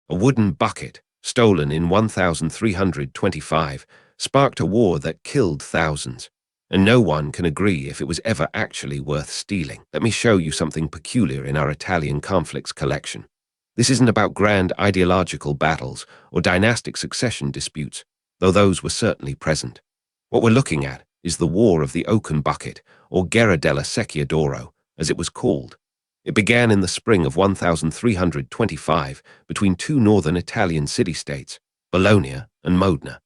A wooden bucket, stolen in 1325, sparked a war that killed thousands, and no one can agree if it was ever actually worth stealing. Let me show you something peculiar in our Italian conflicts collection. This isn't about grand ideological battles or dynastic succession disputes, though those were certainly present. What we're looking at is the War of the Oaken Bucket, or Guerra della Secchia, as it was called. It began in the spring of 1325 between two northern Italian city-states, Bologna and Modena,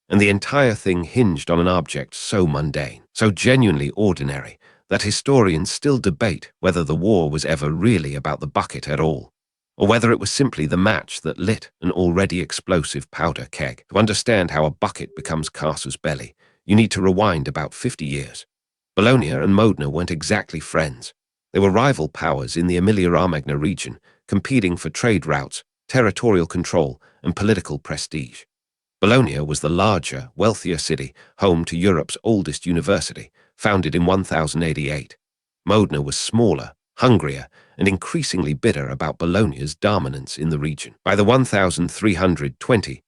and the entire thing hinged on an object so mundane, so genuinely ordinary, that historians still debate whether the war was ever really about the bucket at all, or whether it was simply the match that lit an already explosive powder keg. To understand how a bucket becomes casus belli, you need to rewind about 50 years. Bologna and Modena weren't exactly friends. They were rival powers in the Emilia-Romagna region, competing for trade routes, territorial control, and political prestige. Bologna was the larger, wealthier city, home to Europe's oldest university, founded in 1088. Modena was smaller, hungrier, and increasingly bitter about Bologna's dominance in the region. By the 1320,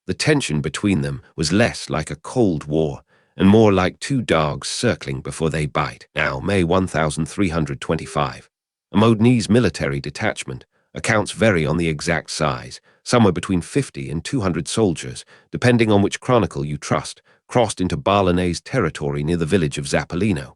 the tension between them was less like a cold war and more like two dogs circling before they bite. Now, May 1325, a Modenese military detachment, accounts vary on the exact size, somewhere between 50 and 200 soldiers, depending on which chronicle you trust, crossed into Bolognese territory near the village of Zappolino.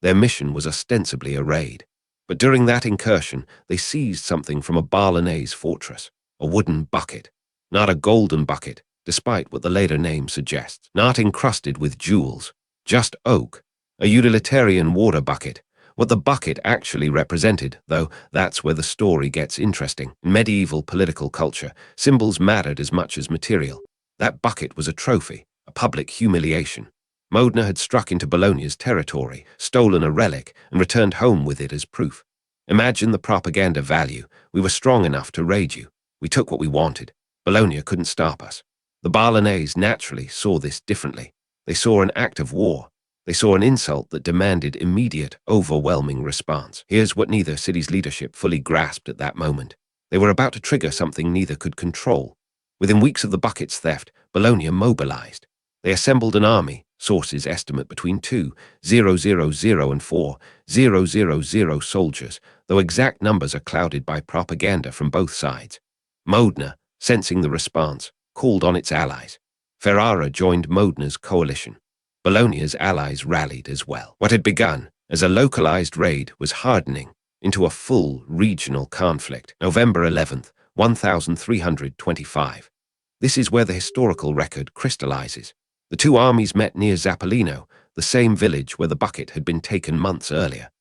Their mission was ostensibly a raid, but during that incursion, they seized something from a Bolognese fortress, a wooden bucket, not a golden bucket, despite what the later name suggests, not encrusted with jewels, just oak, a utilitarian water bucket. What the bucket actually represented, though, that's where the story gets interesting. In medieval political culture, symbols mattered as much as material. That bucket was a trophy, a public humiliation. Modena had struck into Bologna's territory, stolen a relic, and returned home with it as proof. Imagine the propaganda value. We were strong enough to raid you. We took what we wanted. Bologna couldn't stop us. The Bolognese naturally saw this differently. They saw an act of war. They saw an insult that demanded immediate, overwhelming response. Here's what neither city's leadership fully grasped at that moment. They were about to trigger something neither could control. Within weeks of the bucket's theft, Bologna mobilized. They assembled an army, sources estimate between 2,000 and 4,000 soldiers, though exact numbers are clouded by propaganda from both sides. Modena, sensing the response, called on its allies. Ferrara joined Modena's coalition. Bologna's allies rallied as well. What had begun as a localized raid was hardening into a full regional conflict. November 11th, 1325. This is where the historical record crystallizes. The two armies met near Zappolino, the same village where the bucket had been taken months earlier.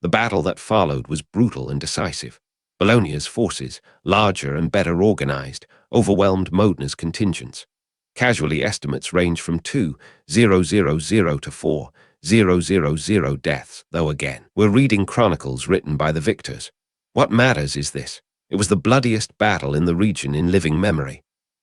The battle that followed was brutal and decisive. Bologna's forces, larger and better organized, overwhelmed Modena's contingents. Casualty estimates range from 2,000 to 4,000 deaths, though again, we're reading chronicles written by the victors. What matters is this: it was the bloodiest battle in the region in living memory.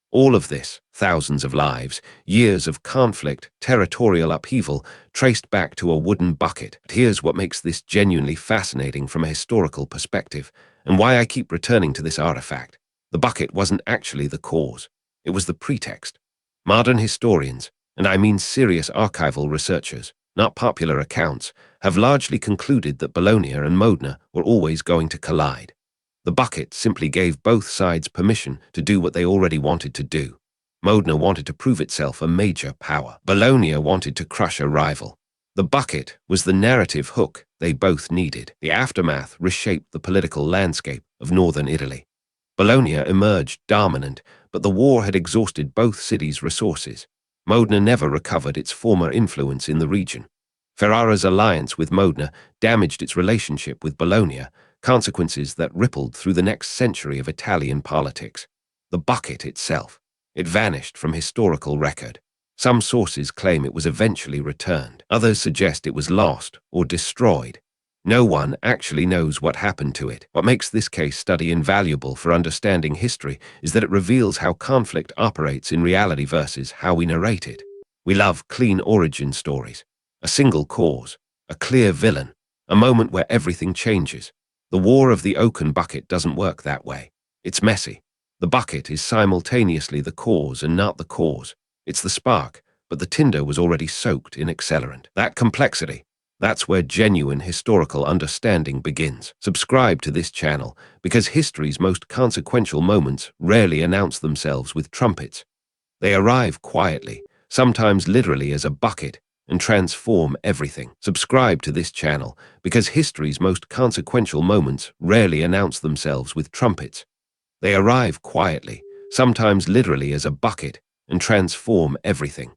All of this, thousands of lives, years of conflict, territorial upheaval, traced back to a wooden bucket. But here's what makes this genuinely fascinating from a historical perspective, and why I keep returning to this artifact. The bucket wasn't actually the cause. It was the pretext. Modern historians, and I mean serious archival researchers, not popular accounts, have largely concluded that Bologna and Modena were always going to collide. The bucket simply gave both sides permission to do what they already wanted to do. Modena wanted to prove itself a major power. Bologna wanted to crush a rival. The bucket was the narrative hook they both needed. The aftermath reshaped the political landscape of northern Italy. Bologna emerged dominant, but the war had exhausted both cities' resources. Modena never recovered its former influence in the region. Ferrara's alliance with Modena damaged its relationship with Bologna, consequences that rippled through the next century of Italian politics. The bucket itself, it vanished from historical record. Some sources claim it was eventually returned. Others suggest it was lost or destroyed. No one actually knows what happened to it. What makes this case study invaluable for understanding history is that it reveals how conflict operates in reality versus how we narrate it. We love clean origin stories. A single cause, a clear villain, a moment where everything changes. The War of the Oaken Bucket doesn't work that way. It's messy, The bucket is simultaneously the cause and not the cause. It's the spark, but the tinder was already soaked in accelerant. That complexity, that's where genuine historical understanding begins. Subscribe to this channel because history's most consequential moments rarely announce themselves with trumpets. They arrive quietly, sometimes literally as a bucket, and transform everything. Subscribe to this channel because history's most consequential moments rarely announce themselves with trumpets. They arrive quietly, sometimes literally as a bucket, and transform everything.